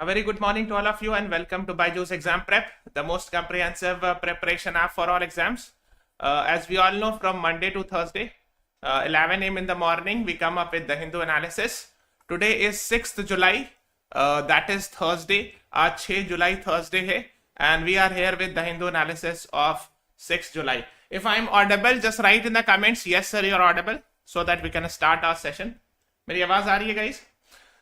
A very good morning to all of you and welcome to BYJU'S Exam Prep, the most comprehensive preparation app for all exams. As we all know, from Monday to Thursday, 11 a.m. in the morning, we come up with the Hindu analysis. Today is 6th July, that is Thursday. Aaj 6 July Thursday hai, and we are here with the Hindu analysis of 6th July. If I'm audible, just write in the comments, yes sir, you're audible, so that we can start our session. Meri awaaz aa rahi hai, guys?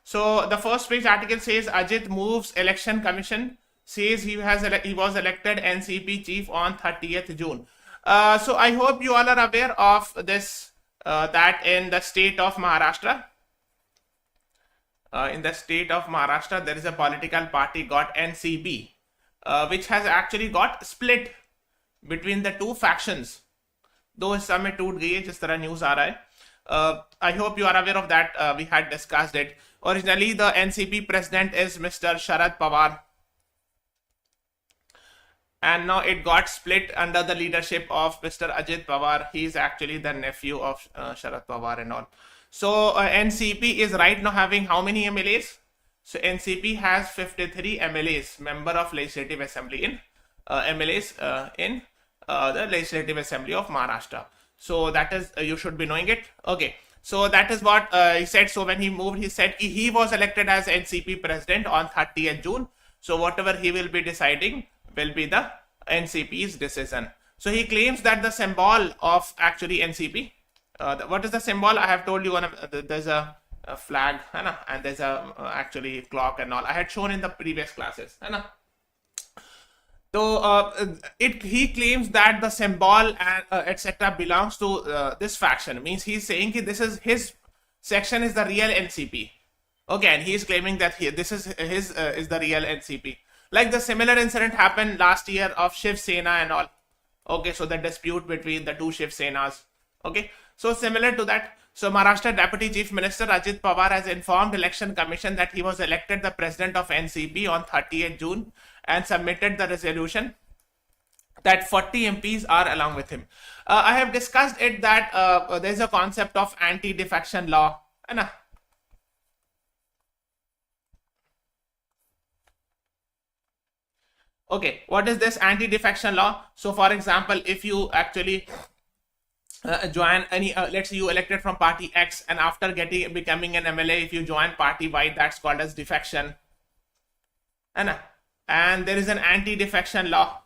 So the first page article says Ajit moves election commission, says he was elected NCP chief on 30th June. So I hope you all are aware of this, that in the state of Maharashtra, there is a political party got NCP, which has actually got split between the two factions. दो हिस्सा में टूट गई है जिस तरह news आ रहा है. I hope you are aware of that. We had discussed it. Originally, the NCP president is Mr. Sharad Pawar. And now it got split under the leadership of Mr. Ajit Pawar. He is actually the nephew of Sharad Pawar and all. So NCP is right now having how many MLAs? So NCP has 53 MLAs, member of Legislative Assembly in MLAs in the Legislative Assembly of Maharashtra. So that is, you should be knowing it. Okay. So that is what he said. So when he moved, he said he was elected as NCP president on 30th June. So whatever he will be deciding will be the NCP's decision. So he claims that the symbol of actually NCP, what is the symbol? I have told you there's a flag, and there's a actually clock and all. I had shown in the previous classes. So he claims that the symbol and etc. belongs to this faction. Means he's saying that this is his section is the real NCP. Okay, and he's claiming that this is his is the real NCP. Like the similar incident happened last year of Shiv Sena and all. Okay, so the dispute between the two Shiv Senas. Okay, so similar to that. So Maharashtra Deputy Chief Minister Ajit Pawar has informed Election Commission that he was elected the president of NCP on 30th June and submitted the resolution that 40 MPs are along with him. I have discussed it that there is a concept of anti-defection law. Okay, what is this anti-defection law? So for example, if you actually join any, let's say you elected from party X and after becoming an MLA, if you join party Y, that's called as defection. And there is an anti-defection law.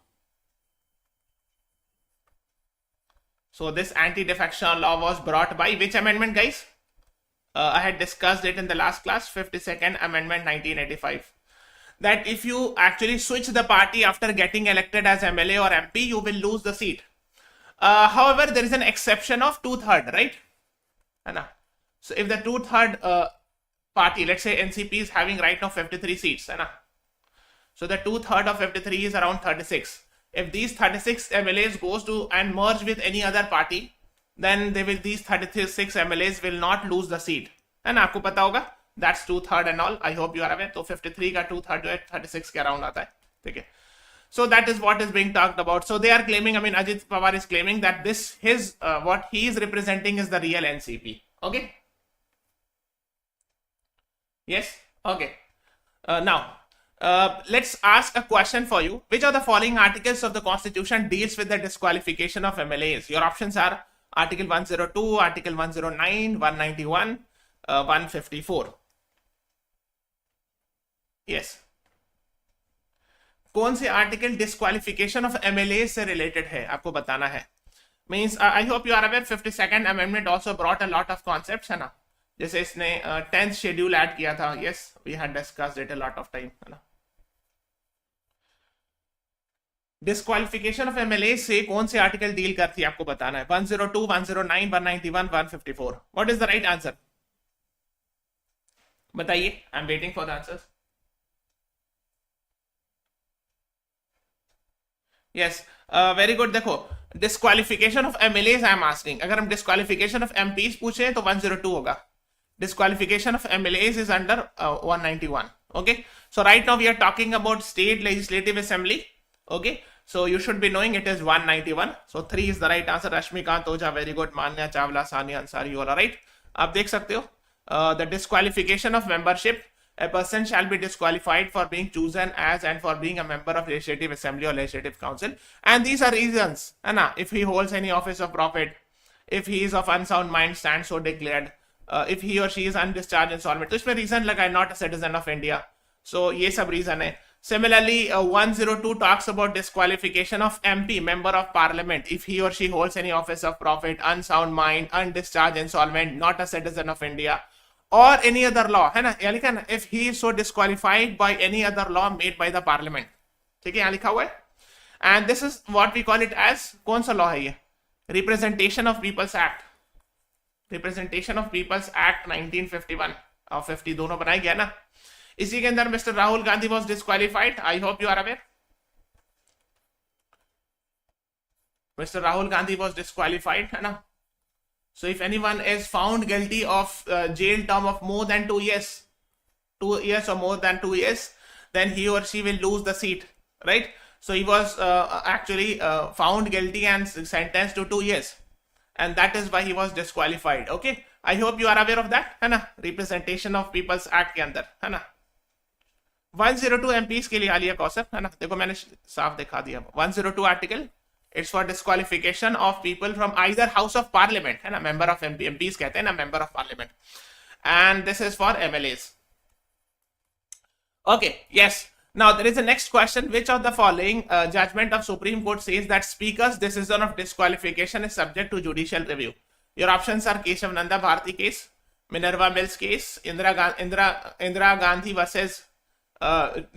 So this anti-defection law was brought by which amendment, guys? I had discussed it in the last class, 52nd Amendment 1985. That if you actually switch the party after getting elected as MLA or MP, you will lose the seat. However, there is an exception of 2/3, right? So if the 2/3 party, let's say NCP is having right now 53 seats, so the 2/3 of 53 is around 36. If these 36 MLAs goes to and merge with any other party, then these 36 MLAs will not lose the seat. And आपको पता होगा, that's 2/3 and all. I hope you are aware. So 53 का 2/3 जो है 36 के around आता है, ठीक है? So that is what is being talked about. So they are claiming, Ajit Pawar is claiming that what he is representing is the real NCP. Okay? Yes? Okay. Now, let's ask a question for you. Which of the following articles of the Constitution deals with the disqualification of MLAs? Your options are Article 102, Article 109, 191, 154. Yes. कौन से article disqualification of MLA से related है आपको बताना है. Means I hope you are aware 52nd amendment also brought a lot of concepts, है ना. जैसे इसने 10th शेड्यूल ऐड किया था. Yes, we had discussed it a lot of time, है ना. डिस्क्वालिफिकेशन ऑफ एमएलए से कौन से आर्टिकल डील करती है आपको बताना है. 102, 109, 191, 154. What is the right answer? बताइए. I am waiting for the answers. Yes, very good. देखो, disqualification of MLAs I am asking. अगर हम disqualification of MPs पूछे तो 102 होगा. Disqualification of MLAs is under 191. Okay, so right now we are talking about state legislative assembly. Okay, so you should be knowing it is 191. So 3 is the right answer. Rashmikant Oja, very good. Manya Chawla, Sania Ansari, you all are right. आप देख सकते हो. The disqualification of membership a person shall be disqualified for being chosen as and for being a member of legislative assembly or legislative council, and these are reasons, है ना? If he holds any office of profit, if he is of unsound mind, stands so declared, if he or she is undischarged insolvent, तो इसमें reason लगा है not a citizen of India, so ये सब reason है. Similarly, 102 talks about disqualification of MP, member of parliament, if he or she holds any office of profit, unsound mind, undischarged insolvent, not a citizen of India, or any other law, है ना? यहाँ लिखा है ना, if he is so disqualified by any other law made by the parliament, ठीक है, यहाँ लिखा हुआ है. And this is what we call it as, कौन सा law है ये? Representation of People's Act. Representation of People's Act 1951 और 50 दोनों बनाया गया ना. इसी के अंदर mister Rahul Gandhi was disqualified. I hope you are aware. Mister Rahul Gandhi was disqualified, है ना? So if anyone is found guilty of jail term of more than 2 years, 2 years or more than 2 years, then he or she will lose the seat, right? So he was actually found guilty and sentenced to 2 years, and that is why he was disqualified. Okay, I hope you are aware of that, है ना? Representation of People's Act के अंदर, है ना? 102 MPs के लिए आलिया कौसर, है ना? देखो मैंने साफ दिखा दिया. 102 article, it's for disqualification of people from either house of parliament, है ना? Member of MPs कहते हैं ना, member of parliament, and this is for MLAs. Okay, yes. Now there is a next question. Which of the following judgment of Supreme Court says that Speaker's decision of disqualification is subject to judicial review? Your options are Keshav Nanda Bharti case, Minerva Mills case, Indira Gandhi versus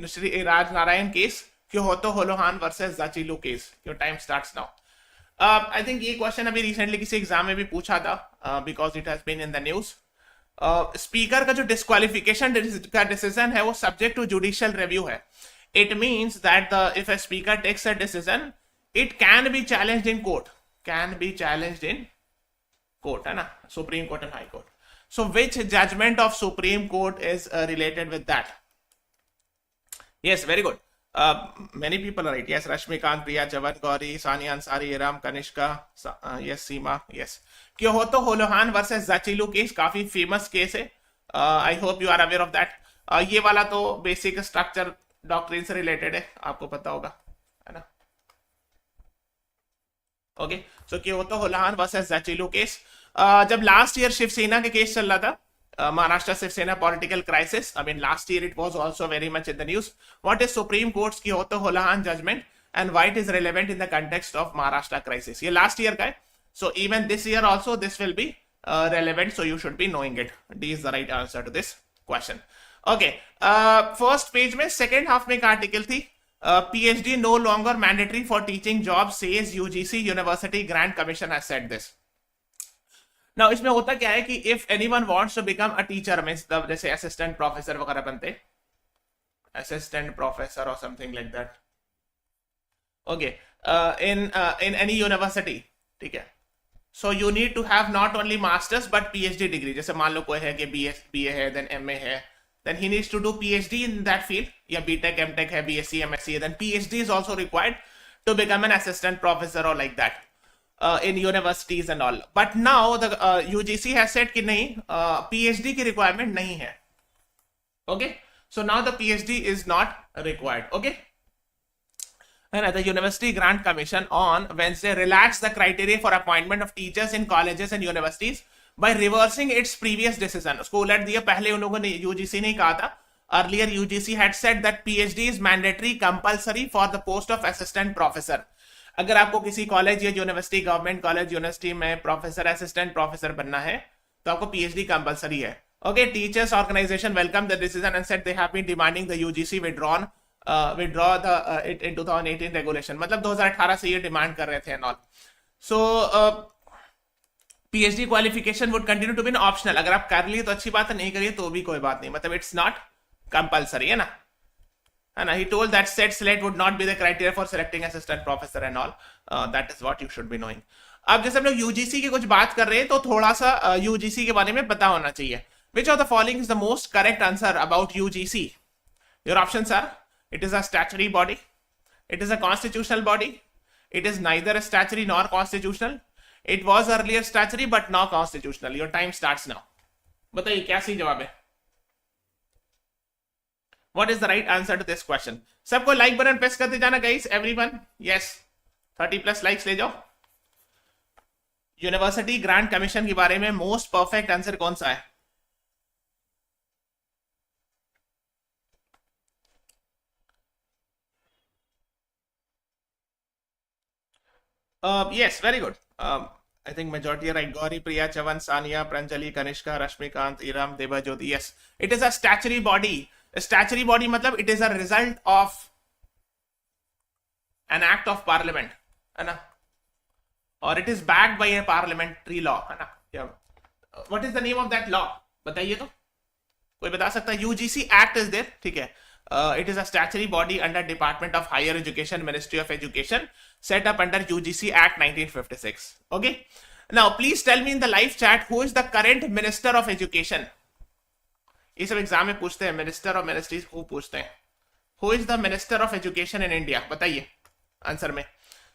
Shri Raj Narayan case, Kyoto Holohan versus Zachilu case. Your time starts now. I think ये question अभी recently किसी exam में भी पूछा था, because it has been in the news. Speaker का जो disqualification का डिसीजन है वो सब्जेक्ट टू जुडिशियल रिव्यू है. It means that if a speaker takes a decision, it can be challenged in court, can be challenged in court, है ना? Supreme court and high court. So which judgment of supreme court is related with that? Yes, very good. Many people are right. Yes, Rashmikant, Priya, Javan, Gauri, Sania Ansari, Ram, Kanishka, yes, Seema, yes. Kyoto Holohan versus Zachilu case काफी famous case है. I hope you are aware of that. ये वाला तो basic structure doctrine से related है, आपको पता होगा, है ना? Okay, so Kyoto Holohan versus Zachilu case. जब last year शिवसेना के case चल रहा था, Maharashtra Shiv political crisis. I mean, last year it was also very much in the news. What is Supreme Court's Kyoto Holohan judgment and why it is relevant in the context of Maharashtra crisis? ये last year का है. So even this year also this will be relevant. So you should be knowing it. D is the right answer to this question. Okay. First page में second half में एक article थी. PhD no longer mandatory for teaching job, says UGC University Grant Commission has said this. Now इसमें होता क्या है कि if anyone wants to become a teacher, means जैसे assistant professor वगैरह बनते, assistant professor or something like that. Okay, in any university, ठीक है? So you need to have not only masters but PhD degree. जैसे मान लो कोई है कि BA है, then MA है, then he needs to do PhD in that field. या BTech, MTech है, BSc, MSc, then PhD is also required to become an assistant professor or like that. In universities and all, but now the UGC has said कि नहीं, PhD की requirement नहीं है. Okay, so now the PhD is not required. Okay, and the University Grant Commission on Wednesday relaxed the criteria for appointment of teachers in colleges and universities by reversing its previous decision. उसको उलट दिया. पहले उन लोगों ने UGC ने कहा था, earlier UGC had said that PhD is mandatory, compulsory for the post of assistant professor. अगर आपको किसी कॉलेज या यूनिवर्सिटी, गवर्नमेंट कॉलेज यूनिवर्सिटी में प्रोफेसर, असिस्टेंट प्रोफेसर बनना है तो आपको पीएचडी कंपलसरी है. Okay, teachers organisation welcome the decision and said they have been demanding the UGC withdraw the in 2018 regulation. मतलब 2018 से ये डिमांड कर रहे थे and all. So PhD qualification would continue to be optional. अगर आप कर लिए तो अच्छी बात है, नहीं करिए तो भी कोई बात नहीं. मतलब इट्स नॉट कंपलसरी, है ना? And he told that said SLAT would not be the criteria for selecting assistant professor and all. That is what you should be knowing. अब जैसे हम लोग यूजीसी की कुछ बात कर रहे हैं तो थोड़ा सा यूजीसी के बारे में पता होना चाहिए. Which of the following is the most correct answer about UGC? Your options are: it is a statutory body, it is a constitutional body, it is neither a statutory nor constitutional, it was earlier statutory but now constitutional. Your time starts now. बताइए क्या सही जवाब है? What is the right answer to this question? सबको like button press करते जाना guys, everyone. Yes, 30+ likes ले जाओ. यूनिवर्सिटी ग्रांट कमीशन के बारे में मोस्ट परफेक्ट आंसर कौन सा है? Yes, very good. I think majority are right. Gauri, Priya, Chavan, Sania, Pranjali, Kanishka, Rashmikant, Iram, Debajyoti. Yes, it is a statutory body. A statutory body matlab it is a result of an act of parliament, है ना? Or it is backed by a parliamentary law, है ना? Yeah. What is the name of that law? बताइए तो. कोई बता सकता है? UGC Act is there, ठीक है? It is a statutory body under Department of Higher Education, Ministry of Education, set up under UGC Act 1956. Okay. Now, please tell me in the live chat who is the current Minister of Education. ये सब exam में पूछते हैं, minister और ministries को पूछते हैं. Who is the Minister of Education in India? बताइए आंसर में.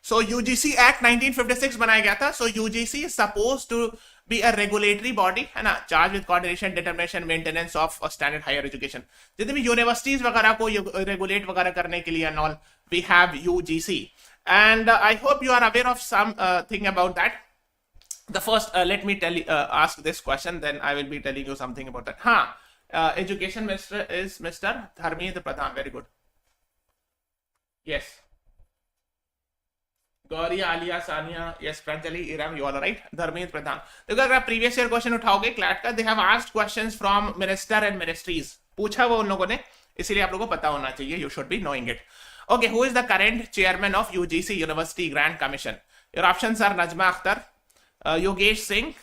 So UGC Act 1956 बनाया गया था. So UGC is supposed to be a regulatory body, है ना, charged with coordination, determination, maintenance of standard higher education. जितने भी यूनिवर्सिटीज वगैरह को रेगुलेट वगैरह करने के लिए and all, we have UGC. And I hope you are aware of some thing about that. The first, let me tell you, ask this question, then I will be telling you something about that. हाँ, education minister is Mr. Dharmendra Pradhan. Very good. Yes. Gauri, Alia, Sania, yes, Pranjali, Iram, you all right. Dharmendra Pradhan. देखो अगर आप previous year question उठाओगे CLAT का, they have asked questions from minister and ministries. पूछा वो उन लोगों ने, इसीलिए आप लोगों को पता होना चाहिए. You should be knowing it. Okay, who is the current chairman of UGC university grant commission? Your options are Najma Akhtar, Yogesh Singh,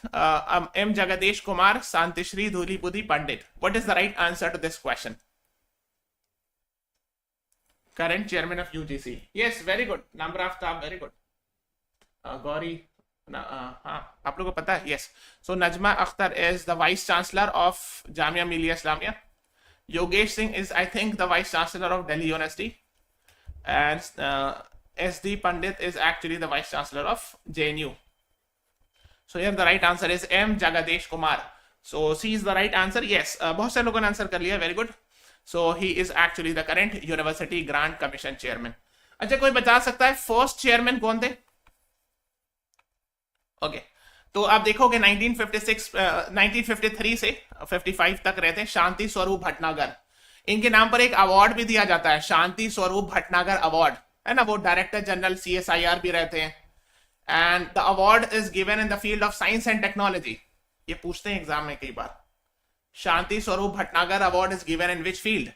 M Jagdish Kumar, Shantishree Dhulipudi Pandit. What is the right answer to this question? Current chairman of UGC. Yes, very good. Number of staff, very good. Gauri, हाँ, आप लोगों को पता है? Yes. So Najma Akhtar is the vice chancellor of Jamia Millia Islamia. Yogesh Singh is, I think, the vice chancellor of Delhi University, and SD Pandit is actually the vice chancellor of JNU. So here the right answer is M Jagadesh Kumar. So C is the right answer. Yes, बहुत से लोगों ने answer कर लिया. Very good. So he is actually the current University Grant Commission chairman. अच्छा, कोई बता सकता है फर्स्ट चेयरमैन कौन थे? ओके, तो आप देखोगे 1953 से 55 तक रहते हैं शांति स्वरूप भटनागर. इनके नाम पर एक अवार्ड भी दिया जाता है, शांति स्वरूप भटनागर अवार्ड, है ना. वो डायरेक्टर जनरल CSIR भी रहते हैं. And the award is given in the field of science and technology. ये पूछते हैं एग्जाम में कई बार. Shanti Swarup Bhatnagar Award is given in which field?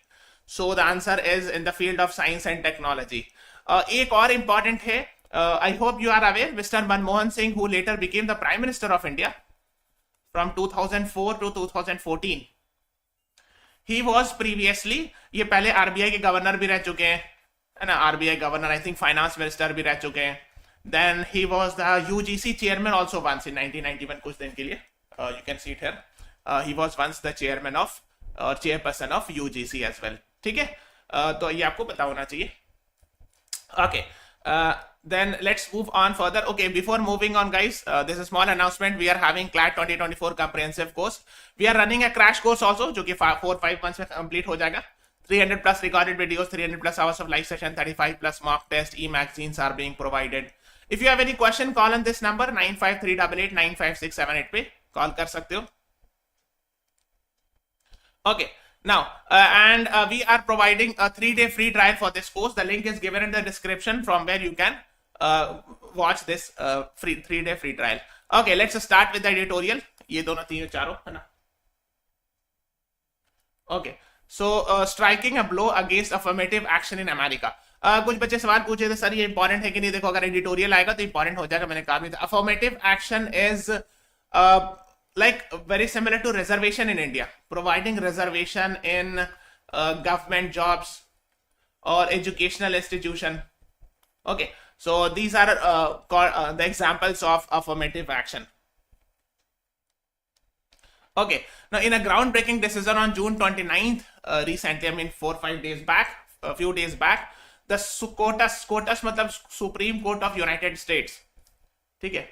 So the answer is in the field of science and technology. एक और important है, I hope you are aware, Mr. Manmohan Singh, who later became the Prime Minister of India from 2004 to 2014. He was previously, ये पहले RBI के governor भी रह चुके हैं, है ना. RBI governor, I think finance minister भी रह चुके हैं. Then he was the UGC chairman also once in 1991, कुछ दिन के लिए. You can see it here. He was once the chairman of chairperson of UGC as well. ठीक है, तो ये आपको पता होना चाहिए. Okay, then let's move on further. Okay, before moving on guys, there's a small announcement. We are having CLAT 2024 comprehensive course. We are running a crash course also, जो कि 4-5 months में complete हो जाएगा. 300 plus recorded videos, 300 plus hours of live session, 35 plus mock test, e-magazines are being provided. If you have any question, call on this number 95388 95678 पे call कर सकते हो. Okay, now we are providing a 3-day free trial for this course. The link is given in the description from where you can watch this 3-day free trial. Okay, let's start with the editorial. ये दोनों तीनों चारों है ना. Okay, so striking a blow against affirmative action in America. कुछ बच्चे सवाल पूछे थे सर ये इंपॉर्टेंट है कि नहीं. देखो अगर एडिटोरियल आएगा तो इंपॉर्टेंट हो जाएगा. मैंने कहा भी था affirmative action is like very similar to reservation in India, providing reservation in government jobs or educational institution. Okay, so these are the examples of affirmative action. Okay, now in a groundbreaking decision on June 29th, recently, I mean 4-5 days back, a few days back, the SCOTUS मतलब Supreme Court of United States, ठीक है,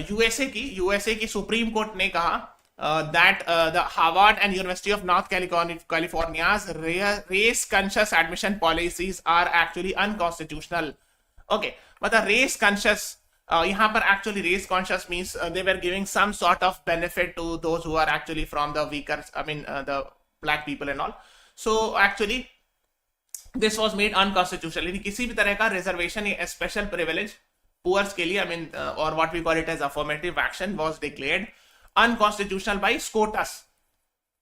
USA की supreme court ने कहा that the Harvard and University of North California's race-conscious admission policies are actually unconstitutional. Okay, but the race-conscious, यहाँ पर actually race-conscious means they were giving some sort of benefit to those who are actually from the weaker, the black people and all. So actually, this was made unconstitutional. यानी किसी भी तरह का reservation या special privilege puars के लिए, or what we call it as affirmative action was declared unconstitutional by SCOTUS,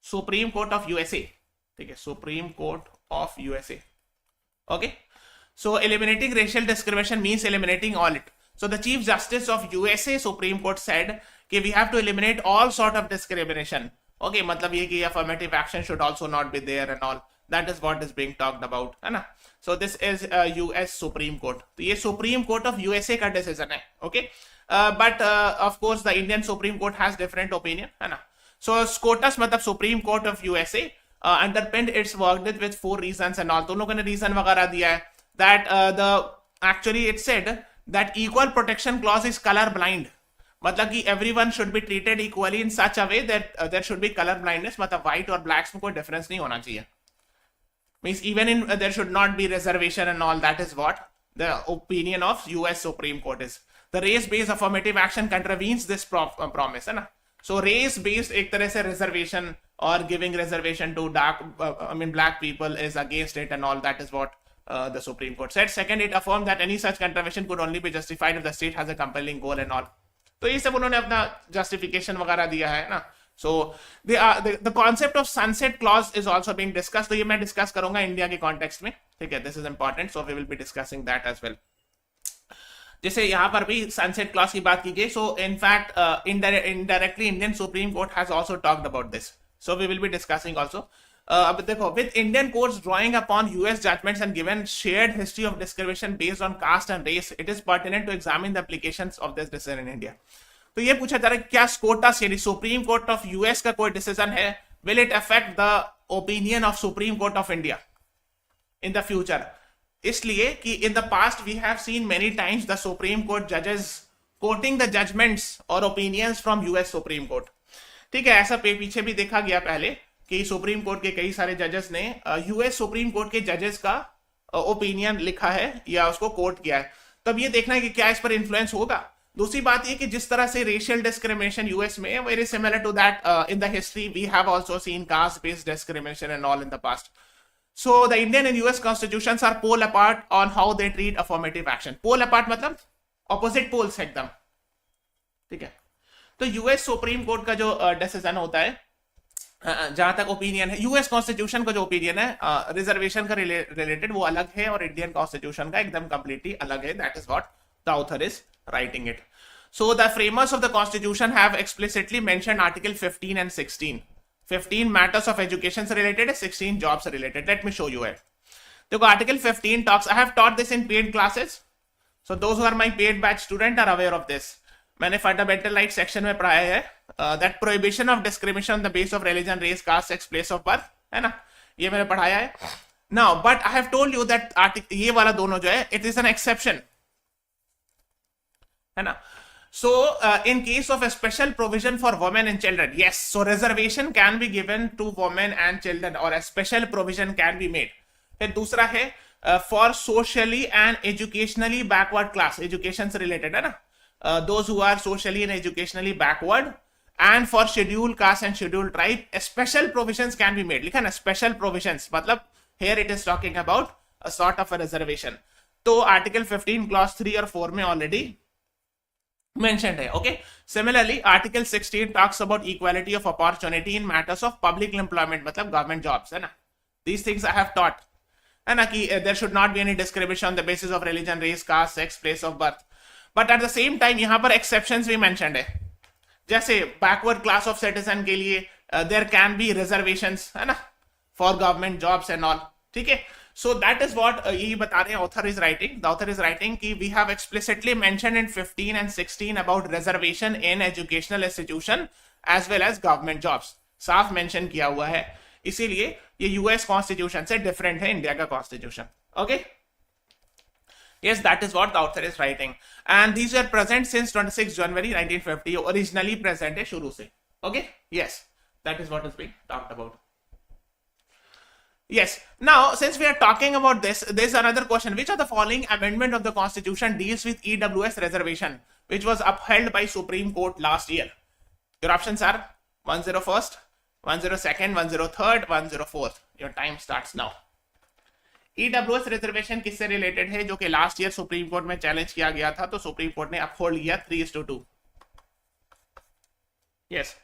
Supreme Court of USA. ठीक है, Supreme Court of USA. Okay, so eliminating racial discrimination means eliminating all it. So the Chief Justice of USA Supreme Court said कि we have to eliminate all sort of discrimination. Okay, मतलब ये कि affirmative action should also not be there and all. That is what is being talked about, है ना? So this is US Supreme Court. तो ये Supreme Court of USA का decision है, okay? But of course the Indian Supreme Court has different opinion, है ना? So SCOTUS मतलब Supreme Court of USA underpinned its verdict with 4 reasons and all. तो उन लोगों ने reason वगैरह दिया है that actually it said that equal protection clause is color blind. मतलब कि everyone should be treated equally in such a way that there should be color blindness. मतलब white और blacks में कोई difference नहीं होना चाहिए. Means even in there should not be reservation and all. That is what the opinion of US Supreme Court is. The race-based affirmative action contravenes this promise, है ना? So race-based एक तरह से reservation or giving reservation to black people is against it and all. That is what the Supreme Court said. Second, it affirmed that any such contravention could only be justified if the state has a compelling goal and all. तो ये सब उन्होंने अपना justification वगैरह दिया है ना. So the concept of sunset clause is also being discussed. तो ये मैं discuss करूंगा इंडिया के context में, ठीक है? This is important, so we will be discussing that as well. जैसे यहाँ पर भी sunset clause की बात की गई. So in fact, indirectly Indian Supreme Court has also talked about this. So we will be discussing also. अब देखो, with Indian courts drawing upon US judgments and given shared history of discrimination based on caste and race, it is pertinent to examine the applications of this decision in India. तो ये पूछा जा रहा है क्या SCOTUS यानी supreme court of US का कोई डिसीजन है, will it affect the opinion of supreme court of India in the future? इसलिए कि in the past we have seen many times the supreme court जजेस कोटिंग द जजमेंट्स और opinions from US supreme court. ठीक है, ऐसा पीछे भी देखा गया पहले कि सुप्रीम कोर्ट के कई सारे जजेस ने यूएस सुप्रीम कोर्ट के जजेस का ओपिनियन लिखा है या उसको कोट किया है. तब ये देखना है कि क्या इस पर इन्फ्लुएंस होगा. दूसरी बात ये कि जिस तरह से रेशियल डिस्क्रिमिनेशन यूएस में very similar to that in the history we have also seen caste based discrimination and all in the past. So the Indian and US constitutions are pole apart on how they treat affirmative action. Pole apart मतलब opposite poles एकदम, ठीक है? तो US supreme court का जो decision होता है, जहां तक ओपिनियन है, यूएस कॉन्स्टिट्यूशन का जो ओपिनियन है रिजर्वेशन का रिलेटेड वो अलग है और इंडियन कॉन्स्टिट्यूशन का एकदम कंप्लीटली अलग है. That is what the author is writing it. So the framers of the constitution have explicitly mentioned article 15 and 16. 15 matters of education related, 16 jobs related. Let me show you it. So article 15 talks, I have taught this in paid classes. So those who are my paid batch student are aware of this. मैंने fundamental rights section में पढ़ाया है that prohibition of discrimination on the basis of religion, race, caste, sex, place of birth, है ना? ये मैंने पढ़ाया है. Now, but I have told you that ये वाला दोनों जो है, it is an exception. है ना? So in case of a special provision for women and children, yes, so reservation can be given to women and children or a special provision can be made. फिर दूसरा है for socially and educationally backward class, education से related है ना? Those who are socially and educationally backward and for scheduled caste and scheduled tribe, special provisions can be made. लिखा ना special provisions, मतलब here it is talking about a sort of a reservation. तो article 15 clause 3 और 4 में already mentioned है. Okay, similarly article 16 talks about equality of opportunity in matters of public employment, मतलब government jobs, है ना? These things I have taught, है ना, कि there should not be any discrimination on the basis of religion, race, caste, sex, place of birth. But at the same time यहाँ पर exceptions भी mentioned है. जैसे backward class of citizen के लिए there can be reservations, है ना, for government jobs and all. ठीक है? So that is what यही बता रहे हैं author is writing. The author is writing कि we have explicitly mentioned in 15 and 16 about reservation in educational institution as well as government jobs. साफ mention किया हुआ है. इसीलिए ये US constitution से different है इंडिया का constitution. Okay? Yes, that is what the author is writing. And these were present since 26 January 1950. Originally present है शुरू से. Okay, yes, that is what is being talked about. Yes. Now, since we are talking about this, there's another question. Which of the following amendment of the Constitution deals with EWS reservation, which was upheld by Supreme Court last year? Your options are 101st, 102nd, 103rd, 104th. Your time starts now. EWS reservation किससे related है, जो कि last year supreme court में challenge किया गया था, तो supreme court ने अपहोल्ड किया 3:2. यस,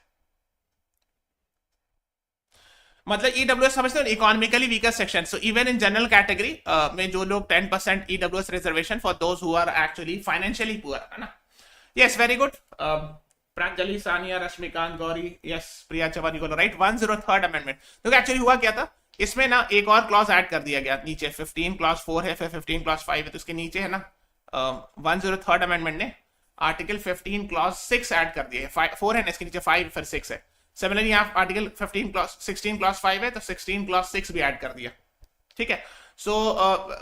मतलब ईडब्ल्यूएस समझते हो, economically weaker section. So even in general category में जो लोग 10% EWS reservation for those who are actually financially poor, है ना. Yes, very good. Pranjali, Sania, Rashmikant, Gauri, yes, Priya Chauhan, you right. 103rd amendment. तो एक्चुअली हुआ क्या था, इसमें ना एक और क्लॉज ऐड कर दिया गया नीचे. 15 क्लॉज 4 है, फिर 15 क्लॉज 5 है, तो इसके नीचे है ना 103rd अमेंडमेंट ने आर्टिकल 15 क्लॉज 6 ऐड कर दिया है. 4 है ना, इसके नीचे 5 फिर 6 है. सिमिलरली यहाँ आर्टिकल 15 क्लॉज 16 क्लॉज 5 है, तो 16 क्लॉज 6 भी ऐड कर दिया. ठीक है. So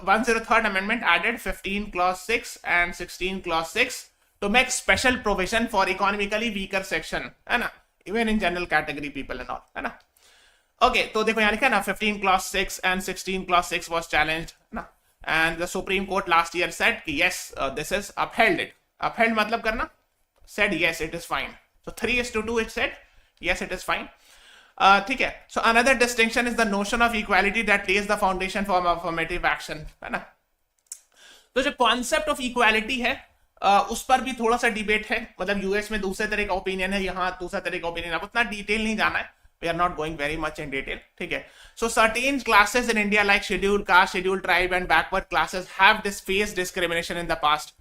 103rd amendment added 15 clause 6 and 16 clause 6 to make special provision for economically weaker section, है ना, even in general category people and all, है ना. Okay, तो देखो यहाँ लिखा है ना 15 clause 6 and 16 clause 6 was challenged, ना, and the Supreme Court last year said कि yes, this is upheld it. Upheld मतलब करना, said yes, it is fine. So 3:2 it said yes, it is fine. ठीक है. So another distinction is the notion of equality that lays the foundation for affirmative action, है ना. तो जो concept of equality है उस पर भी थोड़ा सा डिबेट है. मतलब यूएस में दूसरे तरह का ओपिनियन है, यहाँ दूसरा तरह का ओपिनियन है. आप उतना डिटेल नहीं जाना है, we are not going very much in detail. ठीक है. So certain classes in India like scheduled caste, scheduled tribe and backward classes have faced discrimination in the past.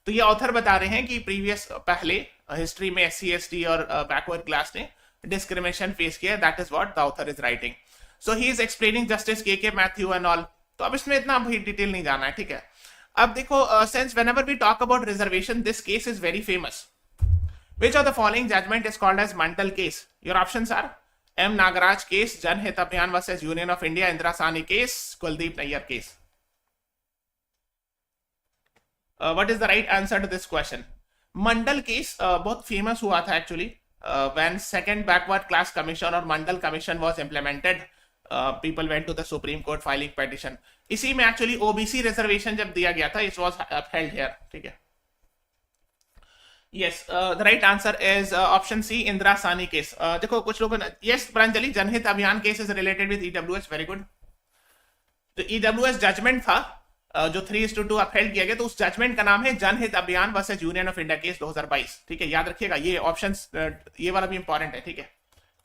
तो ये ऑथर बता रहे हैं कि प्रीवियस पहले हिस्ट्री में SC ST और बैकवर्ड क्लास ने डिस्क्रिमिनेशन फेस किया. That is what the author is writing. So he is explaining justice के मैथ्यू एंड ऑल. तो अब इसमें इतना भी डिटेल नहीं जाना है. ठीक है. अब देखो, since whenever we talk about reservation, this case is very famous. Which of the following judgment is called as Mandal case? Your options are M. Nagaraj case, Janhit Abhiyan versus Union of India, Indira Sani case, Kuldeep Nayyar case. What is the right answer to this question? Mandal case बहुत famous हुआ था actually when second backward class commission or Mandal commission was implemented. People went to the Supreme Court filing petition. इसी में actually OBC reservation जब दिया गया था, it was upheld here. ठीक है. Yes, the right answer is option C, Indira Sawhney case. देखो कुछ लोगों ने, यस प्रांजलि, जनहित अभियान case is related with EWS. Very good. तो ईडब्ल्यूएस जजमेंट था जो 3:2 अपहेल्ड किया गया, तो उस जजमेंट का नाम है जनहित अभियान versus union of India case 2022. ठीक है, याद रखिएगा ये ऑप्शंस, ये वाला भी इंपॉर्टेंट है. ठीक है,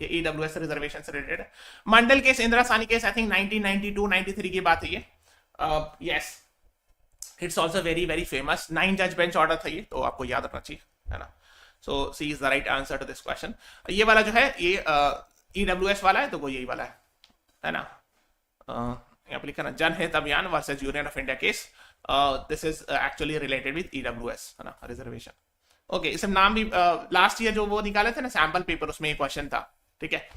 ये ईडब्ल्यूएस रिजर्वेशन से रिलेटेड है. मंडल case, Indira Sawhney case I think 1992-93 की बात है ये. Yes, it's also very very famous. 9 जज बेंच ऑर्डर था ये, तो आपको याद रखना चाहिए, है ना. So C is the right answer to this question. ये वाला जो है ये ईडब्ल्यूएस वाला है, तो वो यही वाला है ना. यहाँ पे लिखा ना जनहित अभियान versus union of India case. This is actually related with EWS, है ना, रिजर्वेशन. ओके, इसे नाम भी लास्ट ईयर जो वो निकाले थे ना सैंपल पेपर, उसमें ये क्वेश्चन था. ठीक है.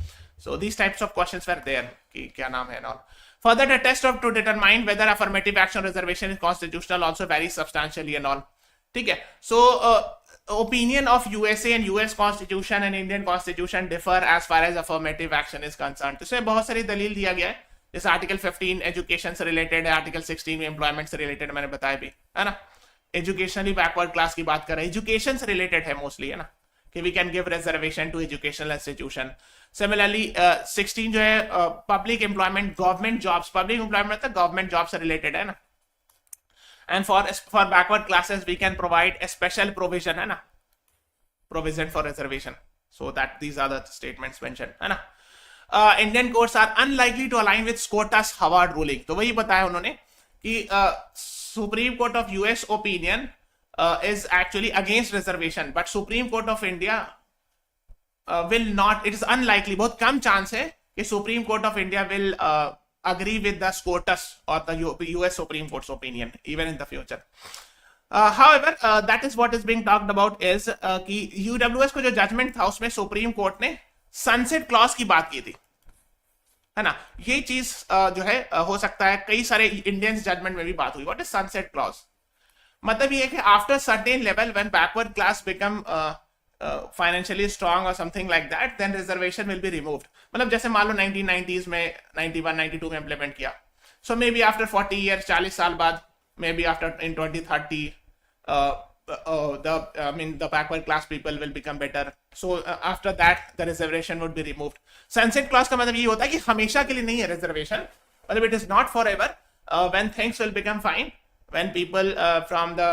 So these types of questions were there कि क्या नाम है और further the test of to determine whether affirmative action reservation is constitutional also varies substantially and all. ठीक है. So opinion of USA and US constitution and Indian constitution differ as far as affirmative action is concerned. तो इसमें बहुत सारी दलील दिया गया है, जैसे आर्टिकल 15 एजुकेशन से रिलेटेड है, आर्टिकल 16 में एम्प्लॉयमेंट से रिलेटेड मैंने बताया भी, है ना. एजुकेशनली बैकवर्ड क्लास की बात कर रहे हैं, एजुकेशन से रिलेटेड है मोस्टली, है ना, कि we can give reservation to educational institution. Similarly 16 जो है public employment, government jobs, public employment तो गवर्नमेंट जॉब से रिलेटेड है ना. And for backward classes we can provide a special provision, है ना, provision for reservation. So that these are the statements mention, है ना. Indian courts are unlikely to align with SCOTUS Harvard ruling. तो वही बताया उन्होंने कि supreme court of US opinion is actually against reservation, but Supreme Court of India will not, it is unlikely, बहुत कम chance है कि Supreme Court of India will agree with the SCOTUS or the US Supreme Court's opinion even in the future. However, that is what is being talked about is कि UWS को जो judgment था उसमें Supreme Court ने sunset clause की बात की थी, है ना. ये चीज जो है हो सकता है कई सारे इंडियन जजमेंट में भी बात हुई. What is sunset clause? मतलब ये कि after certain level when backward class become financially strong और something like that, then reservation will be removed. मतलब जैसे मान लो 1990s में, 91 92 में इम्प्लीमेंट किया, सो मे बी आफ्टर 40 ईयर्स, 40 साल बाद, may be after in 2030 the backward class people will become better. So after that the reservation would be removed. Sunset clause का मतलब ये होता है कि हमेशा के लिए नहीं है reservation, मतलब it is not forever. When things will become fine, when people from the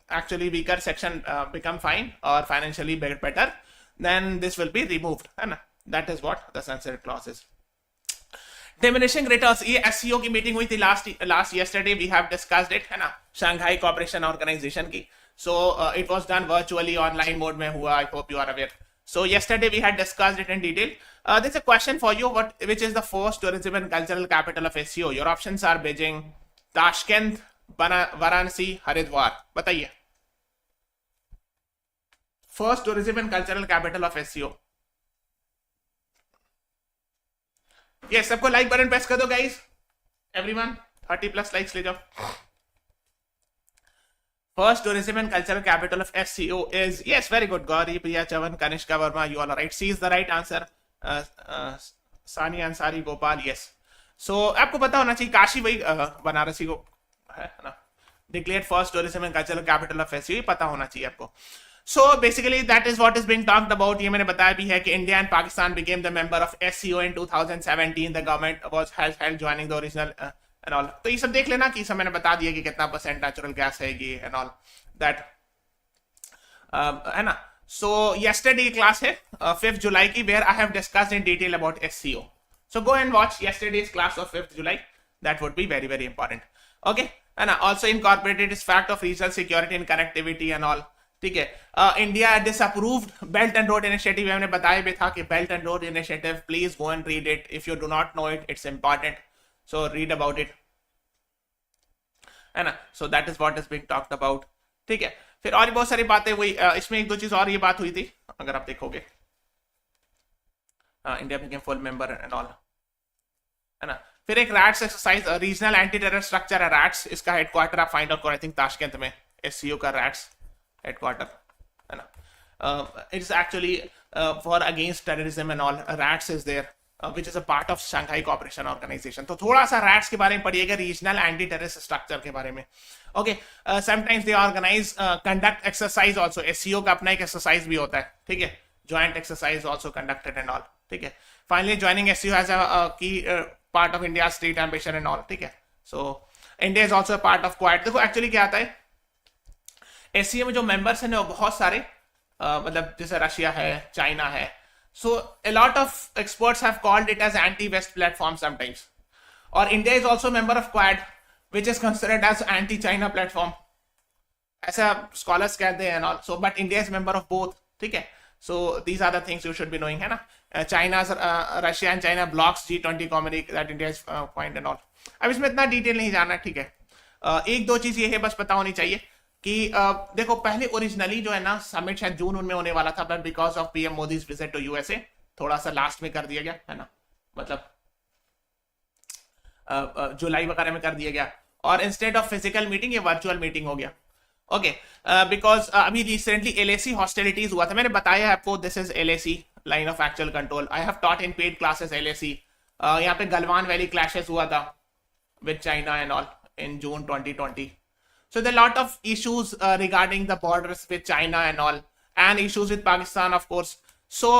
actually weaker section become fine or financially better, then this will be removed, है ना. That is what the sunset clause is. Diminishing returns, ये SCO की meeting हुई थी last yesterday, we have discussed it, है ना, Shanghai Cooperation Organization की. So it was done virtually, online mode में हुआ. I hope you are aware. So yesterday we had discussed it in detail. There's a question for you. Which is the first tourism and cultural capital of SCO? Your options are Beijing, Tashkent, Varanasi, Haridwar. बताइए. First tourism and cultural capital of SCO. Yes, सबको like button press कर दो guys. Everyone, 30+ likes ले जाओ. First tourism and cultural capital of SCO is, yes, very good. Gauri, Priya, Chavan, Kanishka Verma, you all are right. C is the right answer. Sani Ansari, Gopal, yes. So आपको पता होना चाहिए, काशी वही बनारसी को है ना, declared first tourism and cultural capital of SCO, पता होना चाहिए आपको. So basically that is what is being talked about. ये मैंने बताया भी है कि India and Pakistan became the member of SCO in 2017. The government was held joining the original and all. तो ये सब देख लेना कि सब मैंने बता दिया कि कितना % नेचुरल गैस है ये and all that, है ना. So yesterday class है 5th July की, where I have discussed in detail about SCO. So go and watch yesterday's class of 5th July. That would be very very important. Okay, and also incorporated is fact of regional security and connectivity and all. ठीक है. India disapproved belt and road initiative, हमने बताया भी था कि belt and road initiative, please go and read it if you do not no it, it's important, so read about it, है ना. So that is what is being talked about. ठीक है. फिर और बहुत सारी बातें हुई इसमें. एक दो चीज और ये बात हुई थी, अगर आप देखोगे, India became full member and all, है ना. फिर एक rats exercise, regional anti terror structure है रैट्स, इसका हेडक्वार्टर आप फाइंड आउट करो, आई थिंक ताशकंद में एससीओ का रैट्स headquarter, है ना. It's actually for against terrorism and all. RATS is there, which is a part of Shanghai Cooperation Organization. तो थोड़ा सा RATS के बारे में पढ़िएगा, रीजनल एंटी टेररिस्ट स्ट्रक्चर के बारे में. Okay. Sometimes they organise conduct exercise also. SCO का अपना एक एक्सरसाइज भी होता है, ठीक है, joint exercise also conducted and all. ठीक है. Finally joining SCO has a key part of India state ambition and all. ठीक है. So India is also part of Quad. देखो एक्चुअली क्या आता है, एससीओ में जो मेंबर्स हैं वो बहुत सारे, मतलब जैसे रशिया है, चाइना है. सो a lot of experts have called it as anti-West platform sometimes. और India is also member of quad, which is considered as anti-China platform. ऐसा स्कॉलर्स कहते हैं all. So but India is member of both. ठीक है. So these are the things you should be knowing, है ना. China's Russia and China blocks G20 community that India is point and all. अब इसमें इतना detail नहीं जाना, ठीक है. एक दो चीज ये है बस पता होनी चाहिए कि देखो, पहले ओरिजिनली जो है ना समिट शायद जून में होने वाला था, but because of PM Modi's visit to USA थोड़ा सा लास्ट में कर दिया गया, है ना, मतलब जुलाई वगैरह में कर दिया गया, और इंस्टेड ऑफ फिजिकल मीटिंग ये वर्चुअल मीटिंग हो गया. ओके. बिकॉज अभी रिसेंटली एलएसी हॉस्टिलिटीज हुआ था, मैंने बताया आपको, this is LAC, line of actual control. I have taught in paid classes LAC. यहाँ पे गलवान वैली क्लैशेस हुआ था with China and all in June 2020. So there are a lot of issues regarding the borders with China and all, and issues with Pakistan, of course. So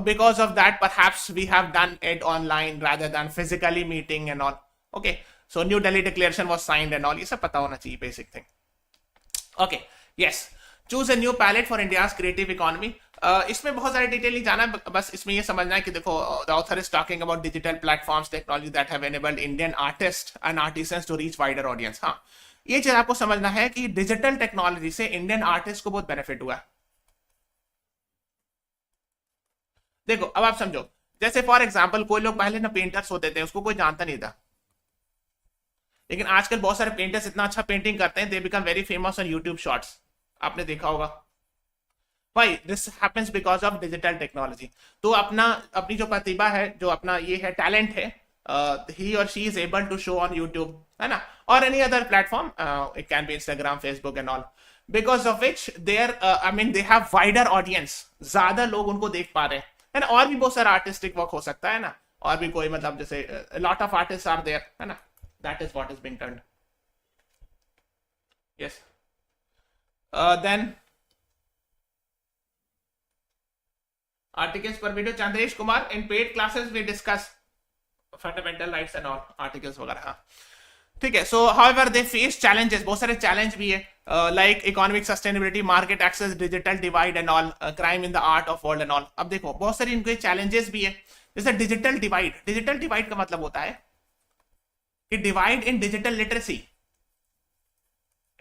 because of that, perhaps we have done it online rather than physically meeting and all. Okay. So New Delhi Declaration was signed and all. ये सब पता होना चाहिए, basic thing. Okay. Yes. Choose a new palette for India's creative economy. इसमें बहुत सारे detail नहीं जाना, बस इसमें ये समझना है कि देखो, the author is talking about digital platforms, technology that have enabled Indian artists and artisans to reach wider audience. हाँ, ये चीज आपको समझना है कि डिजिटल टेक्नोलॉजी से इंडियन आर्टिस्ट को बहुत बेनिफिट हुआ है. देखो अब आप समझो, जैसे फॉर एग्जांपल कोई लोग पहले ना पेंटर्स होते थे, उसको कोई जानता नहीं था, लेकिन आजकल बहुत सारे पेंटर्स इतना अच्छा पेंटिंग करते हैं, they become very famous on YouTube shorts. आपने देखा होगा. Why? This happens because of digital technology. तो अपनी जो प्रतिभा है, जो अपना ये है टैलेंट है, he or she is able to show on YouTube, है ना, or any other platform. It can be Instagram, Facebook and all. Because of which there I mean they have wider audience, ज्यादा लोग उनको देख पा रहे हैं, है ना। और भी बहुत सारा आर्टिस्टिक वर्क हो सकता है ना, और भी कोई मतलब जैसे lot of artist are there, है ना, that is what is being turned. Yes then articles per video, Chandresh Kumar, in paid classes we discuss fundamental rights and all articles वगैरह, हाँ ठीक है। So however they face challenges, बहुत सारे challenge भी है, like economic sustainability, market access, digital divide and all, crime in the art of world and all. अब देखो बहुत सारे इनके चैलेंजेस भी है, जैसे डिजिटल डिवाइड। डिजिटल डिवाइड का मतलब होता है कि divide in digital literacy,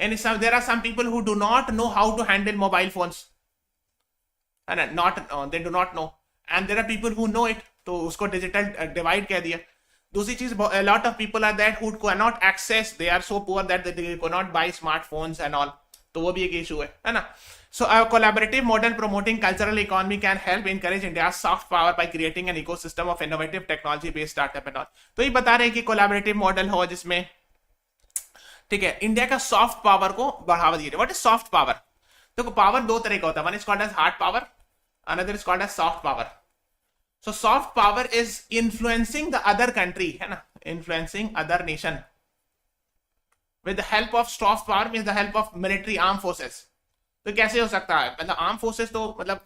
and there are some people who do not know how to handle mobile phones, है ना, not they do not know, and there are people who know it, तो उसको digital divide कह दिया। दूसरी चीज, a lot of people are that who cannot access, they are so poor that they cannot buy smartphones and all, तो वो भी एक इशू है ना। So a collaborative model promoting cultural economy can help encourage India's soft power by creating an ecosystem of innovative technology based startup and all। तो ये बता रहे हैं कि कोलैबोरेटिव मॉडल हो जिसमें, ठीक है, इंडिया का सॉफ्ट पावर को बढ़ावा दिया। What is soft power? देखो पावर दो तरह का होता है, one is called as hard power, another is called as soft power. So soft power is influencing the other country, है ना, influencing other nation with the help of soft power, means the help of military armed forces। तो कैसे हो सकता है, मतलब arm forces तो मतलब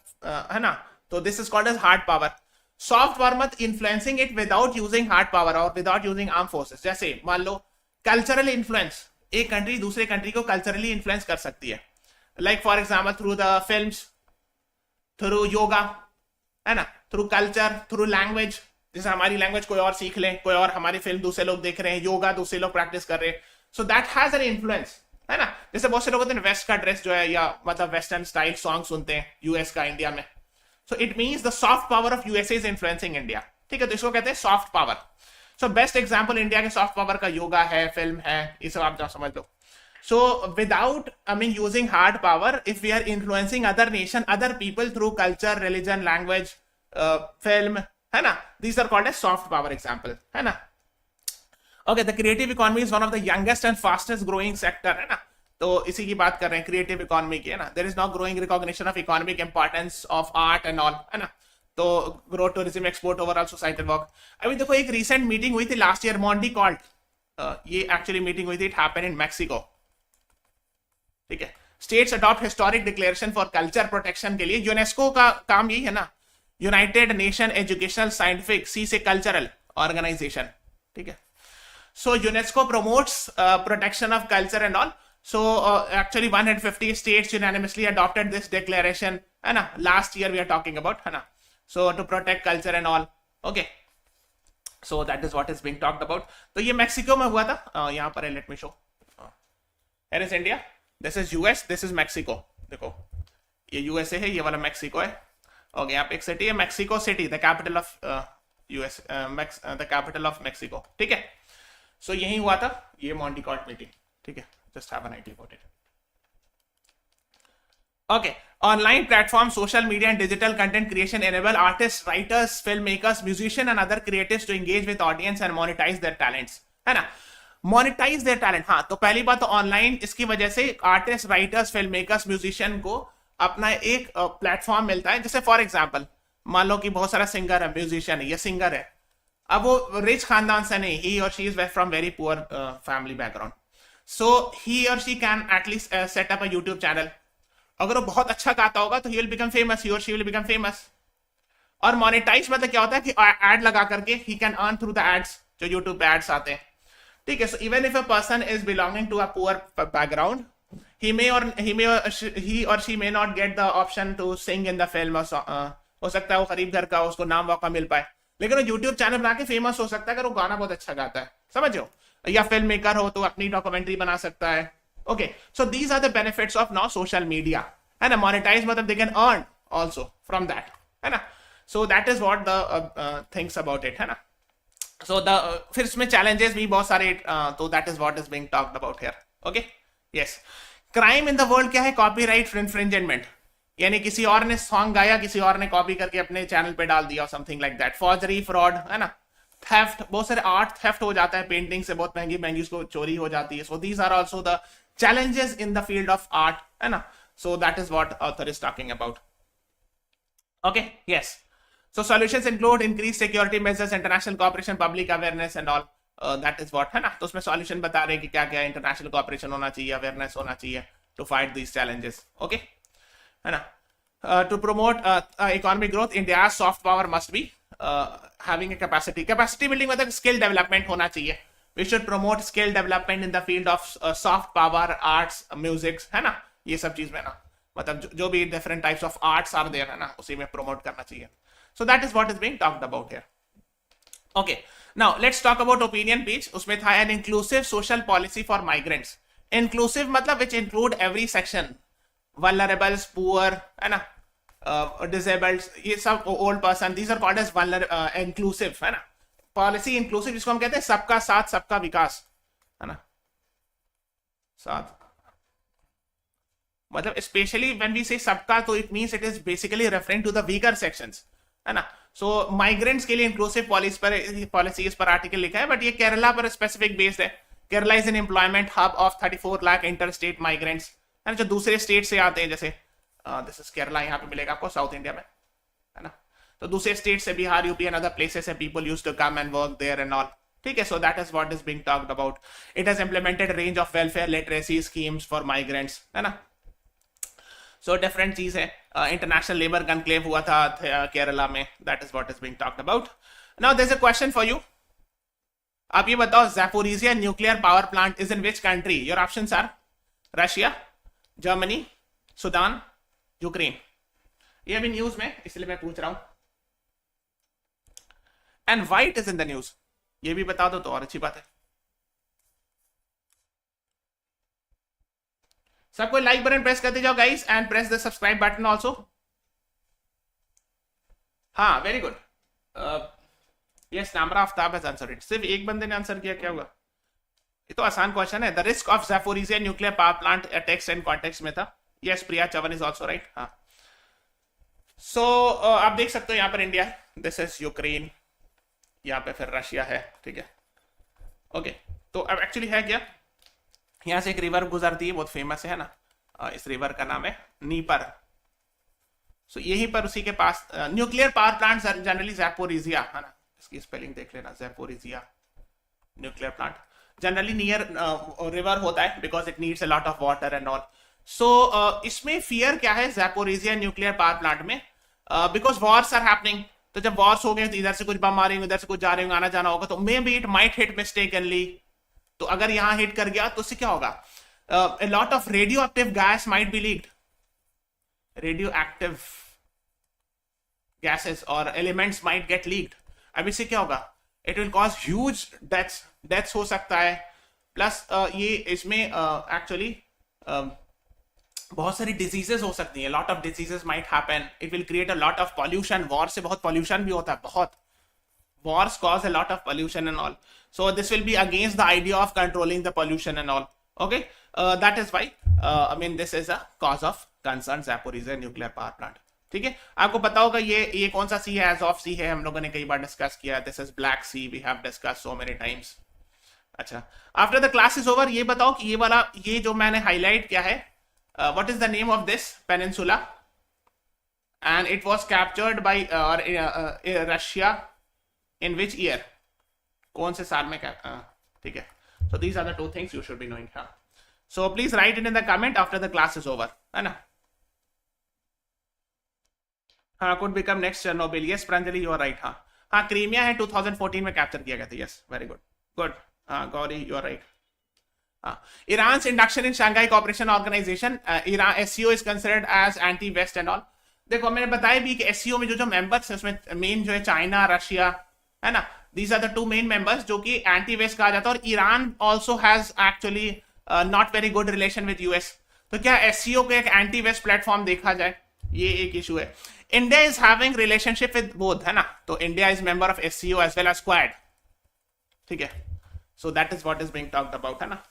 है ना, तो this is called as hard power. Soft power मत influencing it without using hard power और विदाउट यूजिंग आर्म फोर्सेस। जैसे मान लो कल्चरल इन्फ्लुएंस, एक कंट्री दूसरे कंट्री को कल्चरली इन्फ्लुएंस कर सकती है, like for example through the films, through yoga, है ना, थ्रू कल्चर, थ्रू लैंग्वेज। जैसे हमारी लैंग्वेज कोई और सीख ले, कोई और हमारी फिल्म दूसरे लोग देख रहे हैं, योगा दूसरे लोग प्रैक्टिस कर रहे हैं, so that has an influence, है ना। जैसे बहुत से लोग होते हैं वेस्ट का ड्रेस जो है, या मतलब वेस्टर्न स्टाइल सॉन्ग सुनते हैं यूएस का इंडिया में, so it means the soft power of USA is influencing India, ठीक है, तो इसको कहते हैं soft power. So best example India के सॉफ्ट पावर का योगा है, फिल्म है, ये सब आप समझ लो। So without, I mean, using hard power, if we are influencing other nation, other people through culture, religion, language, film, है ना, these are called as soft power example, है ना। Okay, the creative economy is one of the youngest and fastest growing sector, है ना, तो इसी की बात कर रहे हैं creative economy की, है ना। There is now growing recognition of economic importance of art and all, है ना, तो grow tourism, export, overall societal work। अभी देखो एक recent meeting हुई थी last year, Monty called, ये actually meeting हुई थी, it happened in Mexico, ठीक है। States adopt historic declaration for culture protection के लिए। यूनेस्को का काम यही है ना, United Nation Educational Scientific, C से कल्चरल ऑर्गेनाइजेशन, ठीक है। So UNESCO promotes protection of culture and all. So actually 150 states unanimously adopted this declaration, है ना, last year we are talking about, है ना, so to protect culture and all, okay. So that is what is being talked about. तो ये Mexico में हुआ था, यहाँ पर है, let me show, here is India, this is US, this is Mexico. देखो ये यूएसए है, ये वाला मैक्सिको है, ओके। यहाँ पे एक सिटी है Mexico city, the capital of US, the capital of Mexico, ठीक है। सो यही हुआ था ये मॉन्टी कॉर्ट मीटिंग, ठीक है, just have an idea about it, okay. Online platform, social media and digital content creation enable artist, writers, film makers, musician and other creators to engage with audience and monetise their talents, है ना, monetise their talent. हाँ, तो पहली बात तो online इसकी वजह से artist, writers, film makers, musician को अपना एक प्लेटफॉर्म मिलता है। जैसे फॉर एग्जांपल मान लो कि बहुत सारा सिंगर है, म्यूजिशियन है या सिंगर है, अब वो रिच खानदान से नहीं, he or she is from very poor family background, so he or she can at least set up a YouTube channel. अगर वो बहुत अच्छा गाता होगा तो he will become famous, he or she will become famous. और मोनेटाइज मतलब क्या होता है कि एड लगा करके he can earn through the ads, जो यूट्यूब पे एड्स आते हैं, ठीक है। So even if a person is belonging to a poor background, he or she may not get the option to sing in the film, हो सकता है वो गरीब घर का, उसको नाम मौका मिल पाए, लेकिन वो यूट्यूब चैनल बना के फेमस हो सकता है अगर वो गाना बहुत अच्छा गाता है, समझ हो, या फिल्म मेकर हो तो अपनी डॉक्यूमेंट्री बना सकता है, okay. So these are the benefits of now social media, है ना। मोनेटाइज मतलब they can earn also from that, है ना। So that is what the things about it, है ना। सो द फिर इसमें चैलेंजेस भी बहुत सारे, तो that is what is being talked about here, okay, yes. Crime in the world क्या है? कॉपीराइट इन्फ्रिंजमेंट, यानी किसी और ने सॉन्ग गाया, किसी और ने कॉपी करके अपने चैनल पे डाल दिया, something like that. Forgery, fraud, है ना। थेफ्ट, बहुत सारे आर्ट थेफ्ट हो जाता है, पेंटिंग से बहुत महंगी महंगी उसको चोरी हो जाती है। So these are also the challenges in the field of art, है ना. So that is what author is talking about. Okay, yes. So solutions include increased security measures, international cooperation, public awareness and all. That is what, है ना. तो उसमें solution बता रहे हैं कि क्या क्या international cooperation होना चाहिए, awareness होना चाहिए to fight these challenges. Okay, है ना. To promote economic growth, India's soft power must be having a capacity building, मतलब skill development होना चाहिए. We should promote skill development in the field of soft power, arts, music, है ना. ये सब चीज में ना, मतलब जो भी different types of arts are there है ना, उसी में promote करना चाहिए. So that is what is being talked about here. Okay, now let's talk about opinion page. उसमें था an inclusive social policy for migrants. Inclusive मतलब which include every section, vulnerables, poor, है ना, disabled, ये सब old person, these are called as inclusive, है ना. Policy inclusive जिसको हम कहते हैं सबका साथ सबका विकास, है ना. साथ मतलब स्पेशली व्हेन वी से सबका, तो it means it is basically referring to the weaker sections, है ना. सो माइग्रेंट्स के लिए इंक्लूसिव पॉलिसी पर आर्टिकल लिखा है, बट ये केरला पर स्पेसिफिक बेस्ड है. Kerala is an employment hub of 34 lakh inter state migrants, है ना, जो दूसरे स्टेट से आते हैं. जैसे दिस इज केरला, यहाँ पे मिलेगा आपको साउथ इंडिया में, है ना. तो दूसरे स्टेट से Bihar, UP and other places है, people used to come and work there and all. ठीक है, so that is what is being talked about. It has implemented range of welfare literacy schemes for migrants, है ना. So different चीज है. International labour conclave हुआ था केरला में. That is what is being talked about. Now there is a question for you. आप ये बताओ, Zaporizhzhia nuclear power plant is in which country? Your options are Russia, Germany, Sudan, Ukraine. ये अभी news में, इसलिए मैं पूछ रहा हूं. And why it is in the news, ये भी बता दो तो और अच्छी बात है. सबको लाइक बटन प्रेस करते जाओ guys, and press the subscribe button also. हाँ, very good. Yes, Namra Aftab has answered it. सिर्फ एक बंदे ने आंसर किया, क्या हुआ? ये तो आसान क्वेश्चन है. The risk of Zaporizhzhia nuclear power plant text and context में था. Yes, Priya Chavan is also right. हाँ, सो आप देख सकते हो यहाँ पर इंडिया, दिस इज यूक्रेन, यहाँ पे फिर रशिया है. ठीक है, ओके. तो अब एक्चुअली है क्या, यहाँ से एक रिवर गुजरती है, बहुत फेमस है ना. इस रिवर का नाम है नीपर. सो यहीं पर उसी के पास nuclear power plant generally Zaporizhzhia, है ना. इसकी स्पेलिंग देख लेना, Zaporizhzhia nuclear plant generally near river होता है, because it needs a lot of water and all. So इसमें फियर क्या है ज़ैपोरिज़िया न्यूक्लियर पावर प्लांट में? Because wars are happening. तो जब वॉर्स हो गए तो इधर से कुछ बम आ रहे होंगे, इधर से कुछ जा रहे होंगे, आना जाना होगा, तो may be it might hit mistakenly. तो अगर यहां हिट कर गया तो उससे क्या होगा? A lot of radioactive gas might be leaked. Radioactive gases or elements might get leaked. अब इससे क्या होगा? It will cause huge deaths हो सकता है. प्लस ये इसमें एक्चुअली बहुत सारी डिजीजेस हो सकती हैं. Lot of diseases might happen. It will create a lot of pollution. War से बहुत पॉल्यूशन भी होता है, बहुत. Wars cause a lot of pollution and all. So this will be against the idea of controlling the pollution and all. Okay, that is why I mean this is a cause of concern, Zaporizhzhia nuclear power plant. ठीक है, आपको पता होगा ये कौन सा सी है? Azov सी है, हम लोगों ने कई बार डिस्कस किया. This is Black Sea, we have discuss so many times. अच्छा, after the class is over, ये बताओ कि ये वाला, ये जो मैंने हाईलाइट किया है, what is the name of this peninsula? And it was captured by Russia in which year? कौन से साल में क्या? ठीक है. So these are the two things you should be knowing. हाँ, so please write it in the comment after the class is over, है ना. हाँ, could become next Chernobyl. Yes, Pranjali, you are right. हाँ हाँ, Crimea है 2014 में capture किया गया था. Yes, very good, good. हाँ, गौरी, you are right. हाँ, Iran's induction in Shanghai Cooperation Organization, Iran SCO is considered as anti-West and all. देखो, मैंने बताया भी कि SCO में जो मेंबर्स हैं उसमें मेन जो है चाइना, रशिया, है ना. These are the two main members जो कि एंटी वेस्ट कहा जाता है. और Iran also has actually not very good relation with US. तो क्या एससीओ को एक एंटी वेस्ट प्लेटफॉर्म देखा जाए? ये एक इशू है. India is having relationship with both, है ना. तो India is member of SCO as well as Quad. ठीक है, so that is what is being talked about, है ना.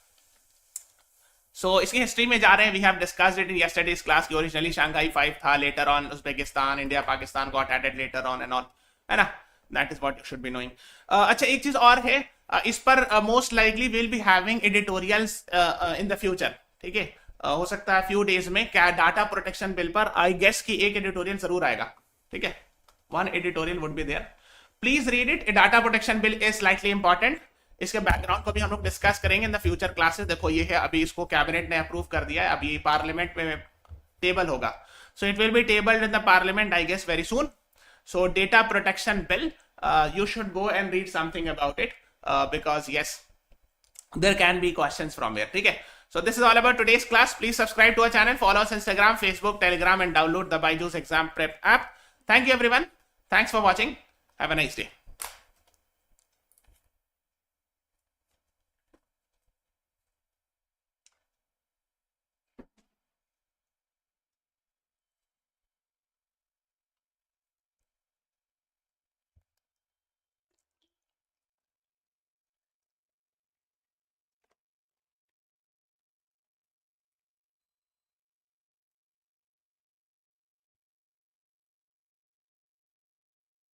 सो इसकी हिस्ट्री में जा रहे हैं. We have discussed it in yesterday's class की ओरिजिनली शंघाई 5 था, later on Uzbekistan, India, Pakistan got added later on and all, है ना. That is what you should be knowing. अच्छा, एक चीज और है, इस पर most likely will be having editorials in the future. ठीक है, हो सकता है फ्यू डेज में क्या डाटा प्रोटेक्शन बिल पर आई गेस कि एक एडिटोरियल जरूर आएगा, ठीक है, one editorial would be there, please read it. Data protection bill is slightly important, इसके बैकग्राउंड को भी हम लोग डिस्कस करेंगे इन द फ्यूचर क्लासेस। देखो ये है, अभी इसको कैबिनेट ने अप्रूव कर दिया है, अभी पार्लियामेंट में टेबल होगा, so it will be tabled in the parliament I guess very soon. So data protection bill, you should go and read something about it because yes, there can be questions from here, ठीक है। So this is all about today's class. Please subscribe to our channel, follow us Instagram, Facebook, Telegram and download the BYJU'S exam prep app. Thank you everyone. Thanks for watching. Have a nice day.